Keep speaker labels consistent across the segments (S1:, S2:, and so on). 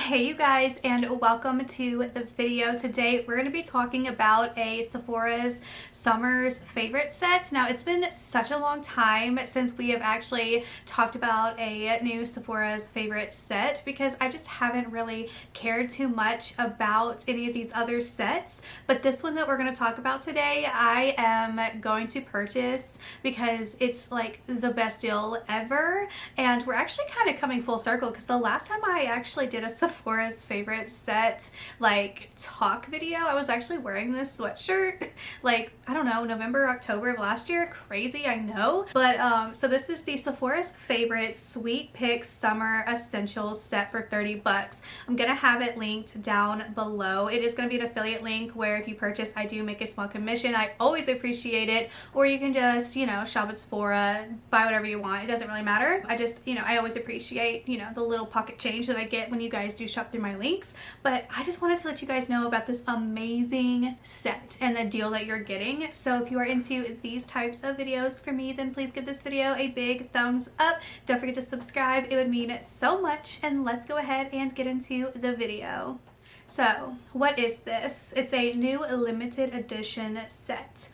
S1: Hey you guys, and welcome to the video. Today we're going to be talking about a Sephora's summer's favorite sets. Now it's been such a long time since we have actually talked about a new Sephora's favorite set because I just haven't really cared too much about any of these other sets, but this one that we're going to talk about today I am going to purchase because it's like the best deal ever. And we're actually kind of coming full circle because the last time I actually did a Sephora's favorite set like talk video, I was actually wearing this sweatshirt like, I don't know, November, October of last year. Crazy, I know. But so this is the Sephora's favorite Sweet Picks Summer Essentials set for 30 bucks. I'm gonna have it linked down below. It is gonna be an affiliate link where if you purchase, I do make a small commission. I always appreciate it. Or you can just, you know, shop at Sephora, buy whatever you want. It doesn't really matter. I just, you know, I always appreciate, you know, the little pocket change that I get when you guys do shop through my links. But I just wanted to let you guys know about this amazing set and the deal that you're getting. So if you are into these types of videos for me, then please give this video a big thumbs up. Don't forget to subscribe. It would mean so much. And let's go ahead and get into the video. So what is this? It's a new limited edition set.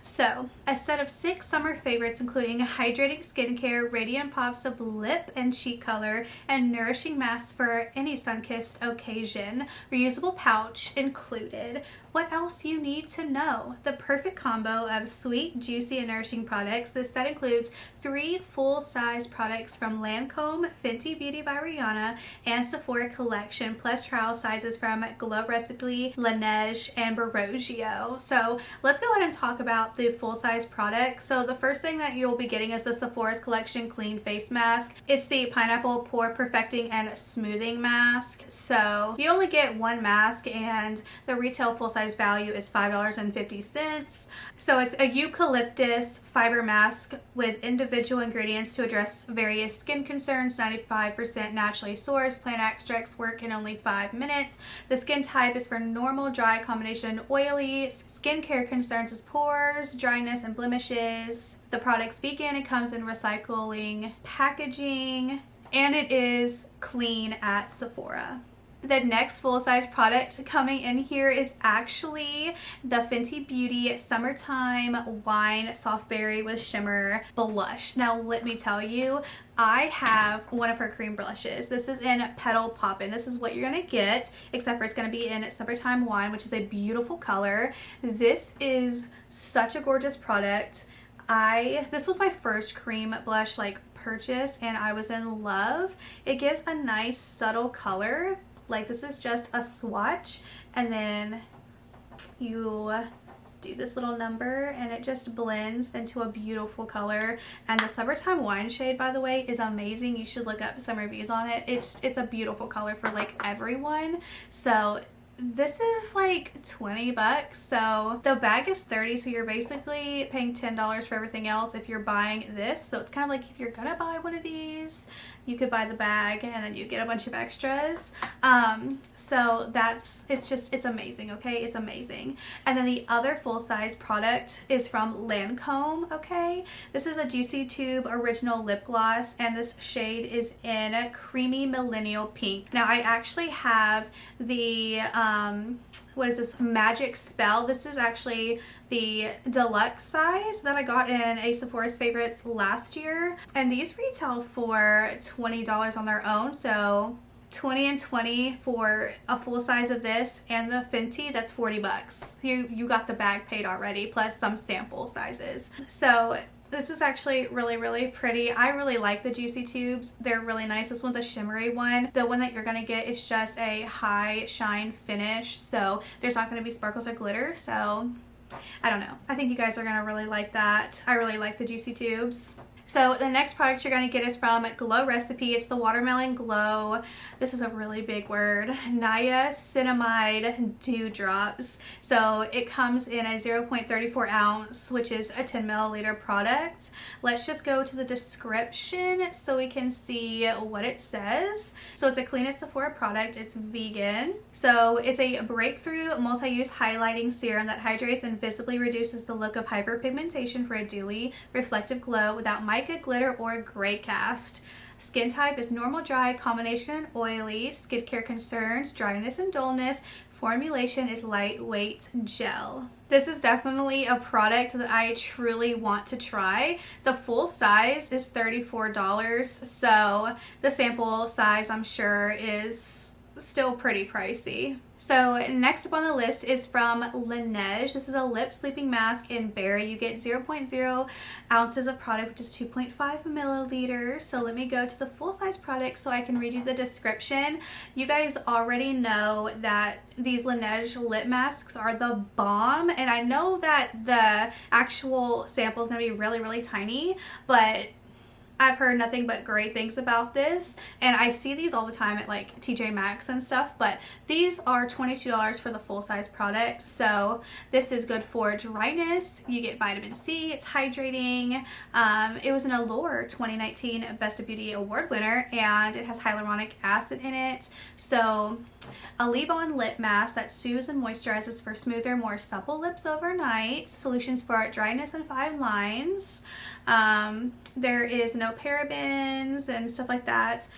S1: So a set of 6 summer favorites including hydrating skincare, radiant pops of lip and cheek color, and nourishing masks for any sun-kissed occasion. Reusable pouch included. What else you need to know? The perfect combo of sweet, juicy, and nourishing products. This set includes 3 full-size products from Lancome, Fenty Beauty by Rihanna, and Sephora collection, plus trial sizes from Glow Recipe, Lineage, and Barogio. So let's go ahead and talk about the full-size product. So the first thing that you'll be getting is the Sephora's collection clean face mask. It's the pineapple pore perfecting and smoothing mask. So you only get one mask and the retail full-size value is $5.50. So it's a eucalyptus fiber mask with individual ingredients to address various skin concerns. 95% naturally sourced. Plant extracts work in only 5 minutes. The skin type is for normal, dry, combination oily. Skincare concerns is pores, dryness, and blemishes. The product's vegan. It comes in recycling packaging, and it is clean at Sephora. The next full-size product coming in here is actually the Fenty Beauty Summertime Wine Soft Berry with Shimmer Blush. Now let me tell you, I have one of her cream blushes. This is in Petal Poppin'. This is what you're gonna get, except for it's gonna be in Summertime Wine, which is a beautiful color. This is such a gorgeous product. This was my first cream blush like purchase and I was in love. It gives a nice subtle color. Like this is just a swatch and then you do this little number and it just blends into a beautiful color. And the Summertime Wine shade, by the way, is amazing. You should look up some reviews on it. It's a beautiful color for like everyone. So this is like 20 bucks. So the bag is 30, so you're basically paying $10 for everything else if you're buying this. So it's kind of like if you're gonna buy one of these, you could buy the bag and then you get a bunch of extras. So it's amazing, okay? It's amazing. And then the other full-size product is from Lancome, okay? This is a Juicy Tube Original Lip Gloss, and this shade is in Creamy Millennial Pink. Now I actually have the what is this, Magic Spell. This is actually the deluxe size that I got in a Sephora's Favorites last year, and these retail for $20 on their own. So 20 and 20 for a full size of this, and the Fenty, that's 40 bucks. You got the bag paid already, plus some sample sizes. So this is actually really, really pretty. I really like the Juicy Tubes. They're really nice. This one's a shimmery one. The one that you're gonna get is just a high shine finish, so there's not gonna be sparkles or glitter. So I don't know. I think you guys are gonna really like that. I really like the Juicy Tubes. So the next product you're going to get is from Glow Recipe. It's the Watermelon Glow. This is a really big word. Niacinamide Dewdrops. So it comes in a 0.34 ounce, which is a 10 milliliter product. Let's just go to the description so we can see what it says. So it's a Clean at Sephora product. It's vegan. So it's a breakthrough multi-use highlighting serum that hydrates and visibly reduces the look of hyperpigmentation for a dewy, reflective glow without mica, glitter, or gray cast. Skin type is normal, dry, combination, and oily. Skincare concerns, dryness and dullness. Formulation is lightweight gel. This is definitely a product that I truly want to try. The full size is $34, so the sample size I'm sure is still pretty pricey. So next up on the list is from Lineage. This is a lip sleeping mask in berry. You get 0.0 ounces of product, which is 2.5 milliliters. So let me go to the full size product so I can read you the description. You guys already know that these Lineage lip masks are the bomb, and I know that the actual sample is going to be really, really tiny, but I've heard nothing but great things about this, and I see these all the time at like TJ Maxx and stuff, but these are $22 for the full-size product. So this is good for dryness. You get vitamin C, it's hydrating. It was an Allure 2019 Best of Beauty Award winner, and it has hyaluronic acid in it. So a leave-on lip mask that soothes and moisturizes for smoother, more supple lips overnight. Solutions for dryness and fine lines. There is no parabens and stuff like that.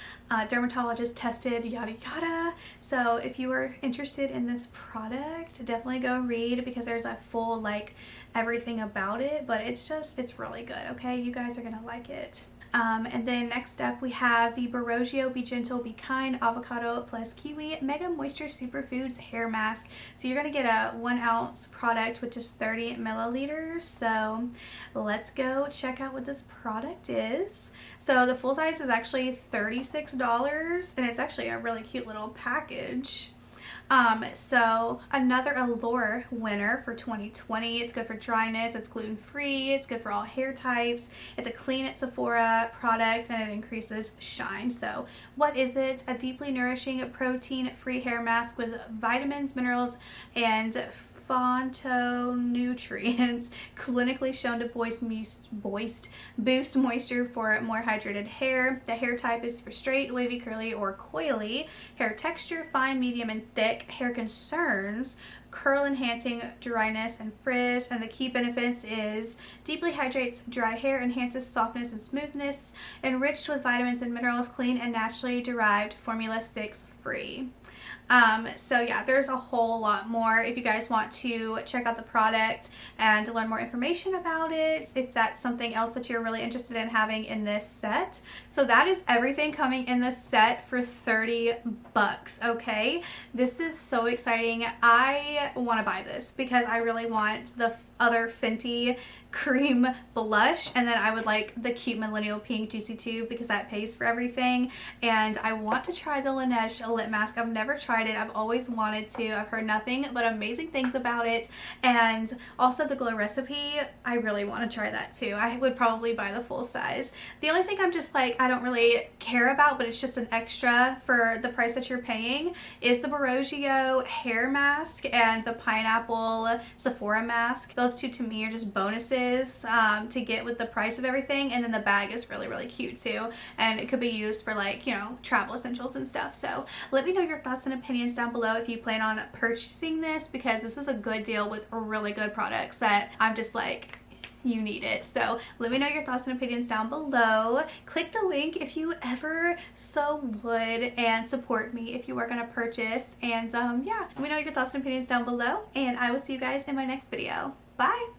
S1: Dermatologist tested, yada yada. So if you are interested in this product, definitely go read, because there's a full like everything about it, but it's really good. Okay, you guys are gonna like it. And then next up we have the Borogio Be Gentle Be Kind Avocado plus Kiwi Mega Moisture Superfoods Hair Mask. So you're going to get a 1 ounce product, which is 30 milliliters. So let's go check out what this product is. So the full size is actually $36, and it's actually a really cute little package. So another Allure winner for 2020. It's good for dryness, it's gluten-free, it's good for all hair types. It's a clean at Sephora product, and it increases shine. So what is it? A deeply nourishing protein-free hair mask with vitamins, minerals, and phytonutrients clinically shown to boost moisture for more hydrated hair. The hair type is for straight, wavy, curly, or coily. Hair texture, fine, medium, and thick. Hair concerns, curl enhancing, dryness, and frizz. And the key benefits is deeply hydrates dry hair, enhances softness and smoothness, enriched with vitamins and minerals, clean and naturally derived, formula 6 free. So yeah, there's a whole lot more if you guys want to check out the product and learn more information about it, if that's something else that you're really interested in having in this set. So that is everything coming in this set for $30, okay? This is so exciting. I want to buy this because I really want the other Fenty cream blush, and then I would like the cute millennial pink Juicy Tube because that pays for everything. And I want to try the Laneige lip mask. I've never tried it. I've always wanted to. I've heard nothing but amazing things about it. And also the Glow Recipe, I really want to try that too. I would probably buy the full size. The only thing I'm just like, I don't really care about, but it's just an extra for the price that you're paying, is the Borogio hair mask and the pineapple Sephora mask. Those two to me are just bonuses to get with the price of everything. And then the bag is really, really cute too, and it could be used for like, you know, travel essentials and stuff. So let me know your thoughts and opinions down below if you plan on purchasing this, because this is a good deal with really good products that I'm just like, you need it. So let me know your thoughts and opinions down below. Click the link if you ever so would, and support me if you are going to purchase. And yeah, let me know your thoughts and opinions down below, and I will see you guys in my next video. Bye.